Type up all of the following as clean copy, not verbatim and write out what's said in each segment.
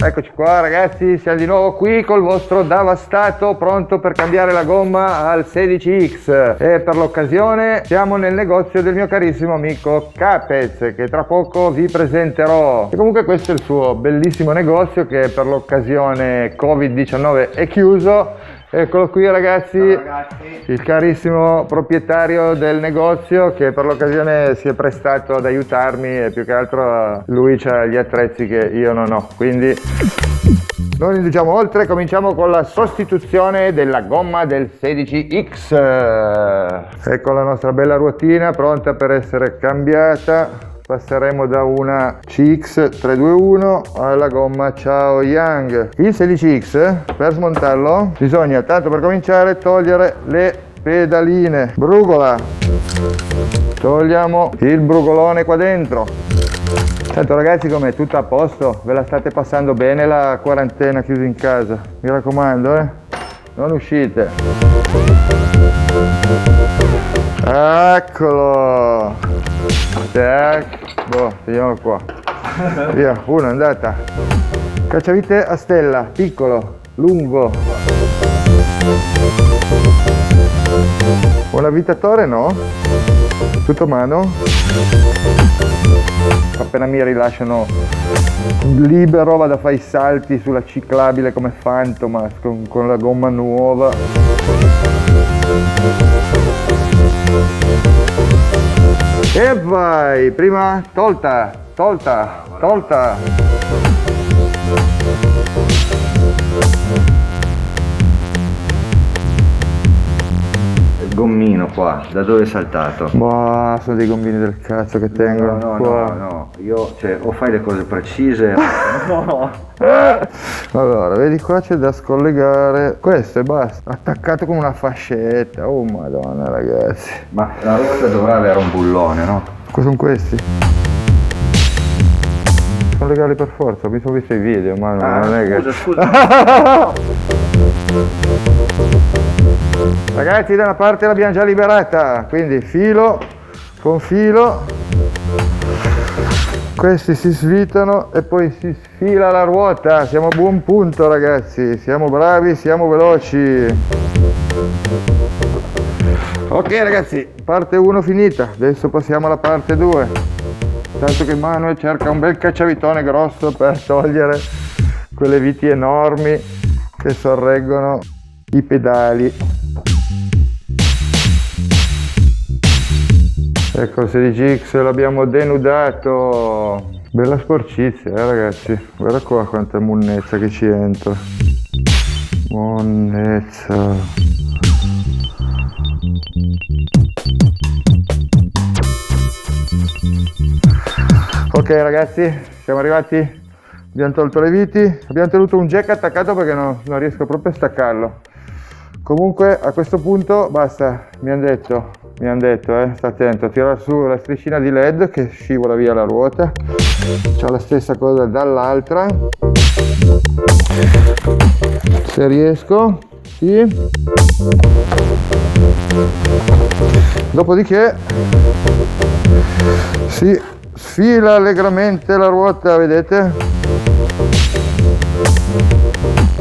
Eccoci qua ragazzi, siamo di nuovo qui col vostro Davastato, pronto per cambiare la gomma al 16X e per l'occasione siamo nel negozio del mio carissimo amico Capez, che tra poco vi presenterò. E comunque questo è il suo bellissimo negozio che per l'occasione Covid-19 è chiuso. Eccolo qui ragazzi, il carissimo proprietario del negozio che per l'occasione si è prestato ad aiutarmi e più che altro lui ha gli attrezzi che io non ho, quindi non indugiamo oltre, cominciamo con la sostituzione della gomma del 16X. Ecco la nostra bella ruotina pronta per essere cambiata. Passeremo da una CX321 alla gomma Chaoyang. Il 16X, per smontarlo, bisogna, tanto per cominciare, togliere le pedaline. Brugola. Togliamo il brugolone qua dentro. Tanto ragazzi, come è tutto a posto, ve la state passando bene la quarantena chiusi in casa. Mi raccomando, non uscite. Eccolo. Boh, teniamolo qua. Via, una è andata. Cacciavite a stella, piccolo, lungo. Un avvitatore no? Tutto mano. Appena mi rilasciano libero vado a fare i salti sulla ciclabile come Phantom con la gomma nuova. E vai, prima tolta. Il gommino qua, da dove è saltato? Boh, sono dei gommini del cazzo che tengono qua. No, io, cioè, o fai le cose precise no. Allora, vedi qua c'è da scollegare questo e basta, attaccato con una fascetta. Oh madonna ragazzi, Ma la ruota dovrà avere un bullone, no? cosa sono questi? Scollegarli per forza, mi sono visto i video, ma non è che... Scusa. Ragazzi, da una parte l'abbiamo già liberata, quindi filo con filo, questi si svitano e poi si sfila la ruota. Siamo a buon punto ragazzi, siamo bravi, siamo veloci. Ok ragazzi, parte 1 finita, adesso passiamo alla parte 2. Tanto che Manuel cerca un bel cacciavitone grosso per togliere quelle viti enormi che sorreggono i pedali. Ecco il 16X, l'abbiamo denudato. Bella sporcizia ragazzi, guarda qua quanta monnezza che ci entra. Monnezza. Ok ragazzi, siamo arrivati, abbiamo tolto le viti, abbiamo tenuto un jack attaccato perché non riesco proprio a staccarlo. Comunque a questo punto basta, mi hanno detto, sta attento, tirare su la striscina di LED che scivola via la ruota. C'ho la stessa cosa dall'altra. Se riesco, sì. Dopodiché si sfila allegramente la ruota, vedete?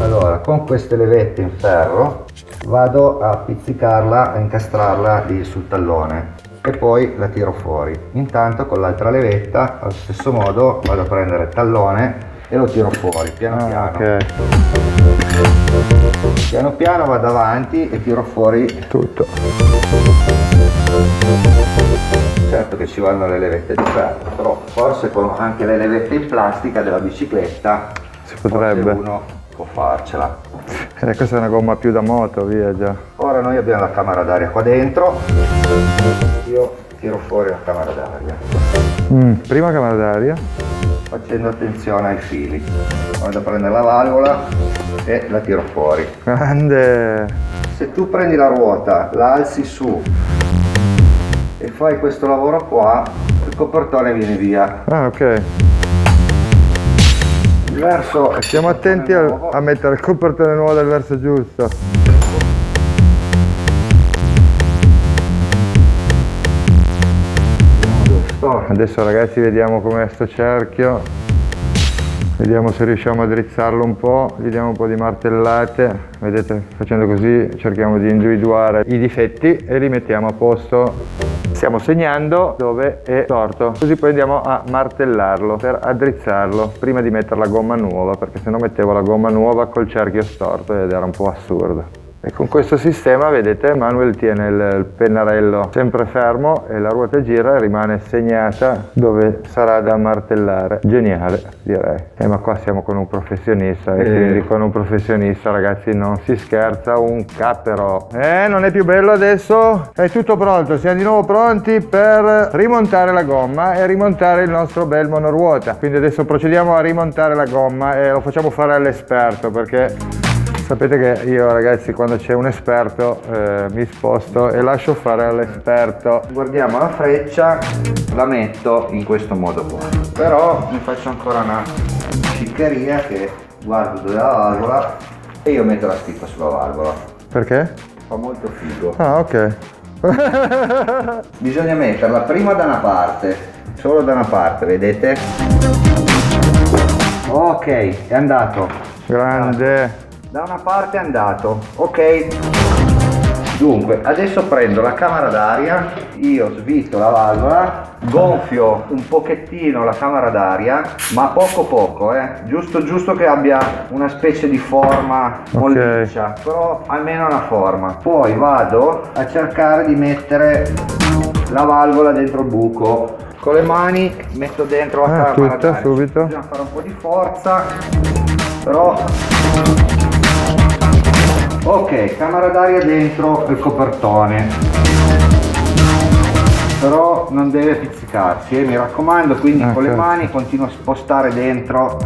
Allora, con queste levette in ferro vado a pizzicarla, a incastrarla lì sul tallone e poi la tiro fuori. Intanto con l'altra levetta, allo stesso modo, vado a prendere il tallone e lo tiro fuori, piano piano. Okay. Piano piano vado avanti e tiro fuori Tutto. Certo che ci vanno le levette di ferro, però forse con anche le levette in plastica della bicicletta Si potrebbe. uno può farcela. Questa è una gomma più da moto, via già. Ora noi abbiamo la camera d'aria qua dentro, io tiro fuori la camera d'aria. Prima camera d'aria. Facendo attenzione ai fili. Vado a prendere la valvola e la tiro fuori. Grande. Se tu prendi la ruota, la alzi su e fai questo lavoro qua, il copertone viene via. Ah, ok. Il verso... Stiamo attenti a mettere il copertone nuovo del verso giusto. Adesso Adesso ragazzi vediamo com'è sto cerchio. Vediamo se riusciamo a drizzarlo un po', gli diamo un po' di martellate, vedete, facendo così cerchiamo di individuare i difetti e li mettiamo a posto. Stiamo segnando dove è torto, così poi andiamo a martellarlo per addrizzarlo prima di mettere la gomma nuova, perché se no mettevo la gomma nuova col cerchio storto ed era un po' assurdo. E con questo sistema, vedete, Manuel tiene il pennarello sempre fermo e la ruota gira e rimane segnata dove sarà da martellare. Geniale, direi. Ma qua siamo con un professionista e quindi con un professionista, ragazzi, non si scherza un cappero. Non è più bello adesso? È tutto pronto, siamo di nuovo pronti per rimontare la gomma e rimontare il nostro bel monoruota. Quindi adesso procediamo a rimontare la gomma e lo facciamo fare all'esperto, perché sapete che io, ragazzi, quando c'è un esperto mi sposto e lascio fare all'esperto. Guardiamo la freccia, la metto in questo modo qua. Però mi faccio ancora una sciccheria che guardo dove è la valvola e io metto la scritta sulla valvola. Perché? Fa molto figo. Ah, ok. Bisogna metterla prima da una parte, solo da una parte, vedete? Ok, è andato. Grande. Da una parte è andato, ok. Dunque, adesso prendo la camera d'aria, io svito la valvola, gonfio un pochettino la camera d'aria, ma poco, giusto che abbia una specie di forma molliccia, però almeno una forma. Poi vado a cercare di mettere la valvola dentro il buco. Con le mani metto dentro la camera d'aria. Subito. Bisogna fare un po' di forza, però... Ok, camera d'aria dentro il copertone, però non deve pizzicarsi, mi raccomando, quindi con le mani continuo a spostare dentro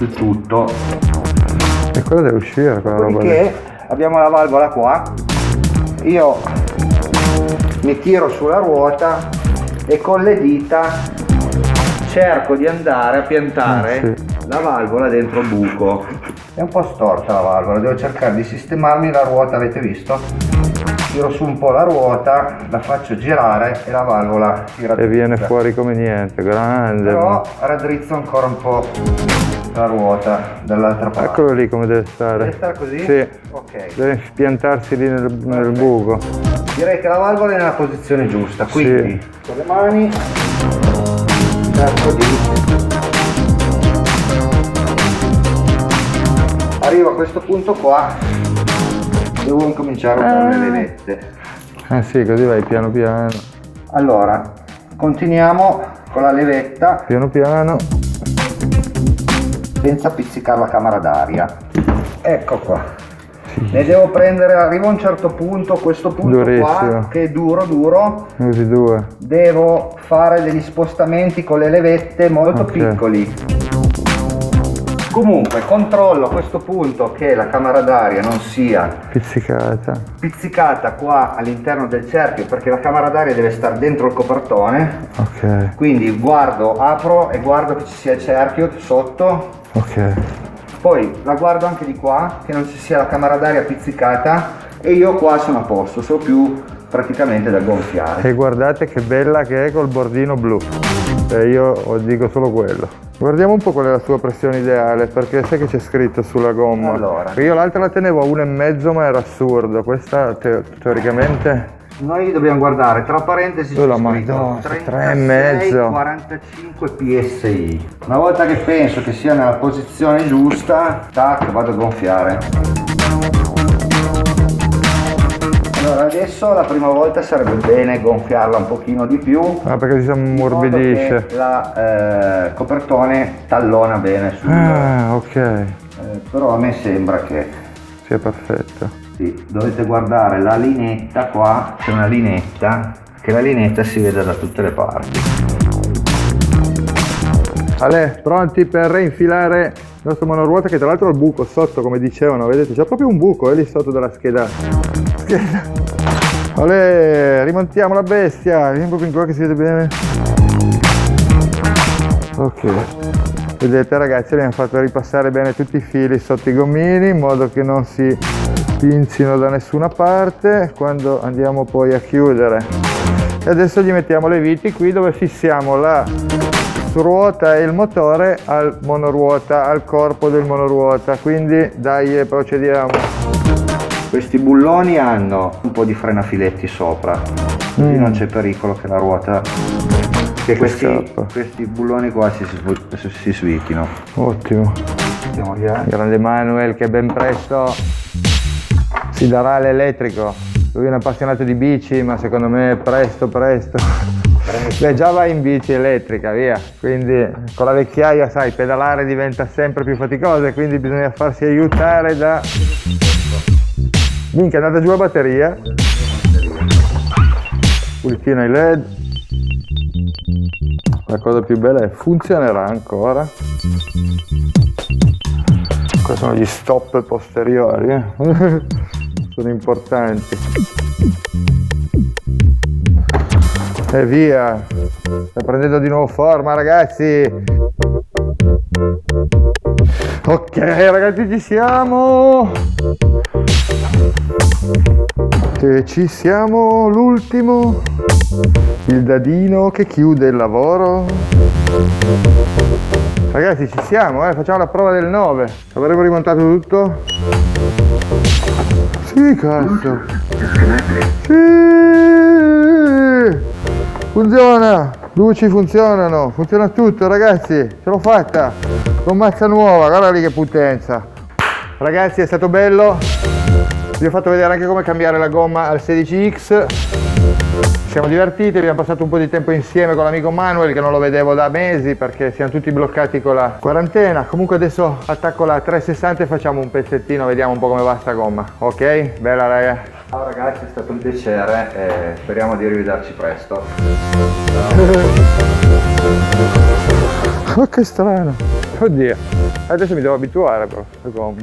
il tutto. E quello deve uscire, quella roba. Dopodiché abbiamo la valvola qua, io mi tiro sulla ruota e con le dita cerco di andare a piantare la valvola dentro il buco. È un po' storta la valvola, devo cercare di sistemarmi la ruota, avete visto? Tiro su un po' la ruota, la faccio girare e la valvola si raddrizza. E viene fuori come niente, grande. Però raddrizzo ancora un po' la ruota dall'altra parte. Eccolo lì come deve stare. Deve stare così? Sì. Ok. Deve piantarsi lì nel buco. Direi che la valvola è nella posizione giusta, quindi con le mani cerco di... Arrivo a questo punto qua, devo incominciare a usare le levette. Sì, così vai piano piano. Allora, continuiamo con la levetta. Piano piano. Senza pizzicare la camera d'aria. Ecco qua. Ne devo prendere, arrivo a un certo punto, questo punto durissimo qua, che è duro. Così due. Devo fare degli spostamenti con le levette molto piccoli. Comunque controllo a questo punto che la camera d'aria non sia pizzicata qua all'interno del cerchio, perché la camera d'aria deve stare dentro il copertone. Ok. Quindi guardo, apro e guardo che ci sia il cerchio sotto. Ok. Poi la guardo anche di qua, che non ci sia la camera d'aria pizzicata, e io qua sono a posto, sono più praticamente da gonfiare. E guardate che bella che è col bordino blu. Io dico solo quello. Guardiamo un po' qual è la sua pressione ideale, perché sai che c'è scritto sulla gomma. Allora, io l'altra la tenevo a 1,5, ma era assurdo. Questa teoricamente noi dobbiamo guardare, tra parentesi, c'è scritto 3,5 45 psi. Una volta che penso che sia nella posizione giusta, tac, vado a gonfiare. Allora adesso la prima volta sarebbe bene gonfiarla un pochino di più, perché si ammorbidisce, la copertone tallona bene sul... ok. Però a me sembra che sia perfetto. Sì, dovete guardare la linetta qua, c'è una linetta, che la linetta si vede da tutte le parti. Ale, pronti per reinfilare il nostro monoruota, che tra l'altro ha il buco sotto, come dicevano, vedete, c'è proprio un buco lì sotto della scheda. Ale, rimontiamo la bestia, vieni proprio in qua che si vede bene. Ok, vedete ragazzi, abbiamo fatto ripassare bene tutti i fili sotto i gommini in modo che non si pinzino da nessuna parte quando andiamo poi a chiudere. E adesso gli mettiamo le viti qui dove fissiamo la su ruota e il motore al monoruota, al corpo del monoruota, quindi dai, procediamo. Questi bulloni hanno un po' di frenafiletti sopra, quindi non c'è pericolo che la ruota, che questi bulloni qua si svichino. Ottimo. Andiamo via. Grande Manuel che ben presto si darà all'elettrico. Lui è un appassionato di bici, ma secondo me presto. Beh, già va in bici elettrica, via. Quindi con la vecchiaia, sai, pedalare diventa sempre più faticoso e quindi bisogna farsi aiutare da... Minchia, è andata giù la batteria. Pulitina i LED. La cosa più bella è funzionerà ancora. Questi sono gli stop posteriori, sono importanti. E via, sta prendendo di nuovo forma, ragazzi. Ok, ragazzi, ci siamo. E ci siamo, l'ultimo. Il dadino che chiude il lavoro. Ragazzi, ci siamo, facciamo la prova del 9. Avremo rimontato tutto? Sì, cazzo. Sì! Funziona! Luci funzionano, funziona tutto, ragazzi. Ce l'ho fatta. Con mazza nuova, guarda lì che potenza. Ragazzi, è stato bello. Vi ho fatto vedere anche come cambiare la gomma al 16X. Ci siamo divertiti, abbiamo passato un po' di tempo insieme con l'amico Manuel che non lo vedevo da mesi perché siamo tutti bloccati con la quarantena. Comunque adesso attacco la 360 e facciamo un pezzettino, vediamo un po' come va sta gomma. Ok? Bella, raga. Ciao ragazzi, è stato un piacere e speriamo di rivederci presto. Oh, che strano. Oddio. Adesso mi devo abituare però a questa gomma.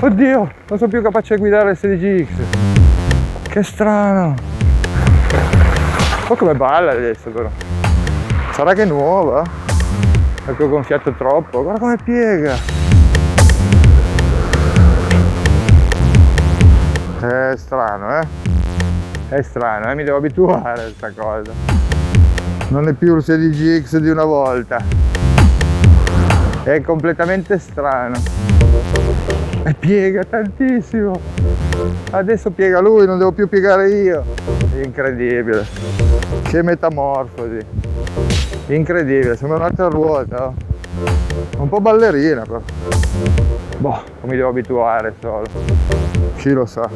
Oddio, non sono più capace di guidare il 16X. Che strano. Oh, come balla adesso però. Sarà che è nuova? Perché ho gonfiato troppo. Guarda come piega. È strano, È strano, mi devo abituare a questa cosa. Non è più il 16X di una volta. È completamente strano. E piega tantissimo. Adesso piega lui, non devo più piegare io. Incredibile. Che metamorfosi. Incredibile, sembra un'altra ruota. Un po' ballerina però. Boh, mi devo abituare solo. Chi lo sa.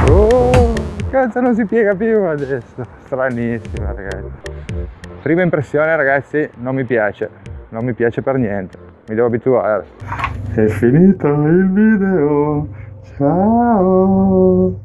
Oh, cazzo, non si piega più adesso. Stranissima, ragazzi. Prima impressione, ragazzi, non mi piace per niente, mi devo abituare. È finito il video, ciao!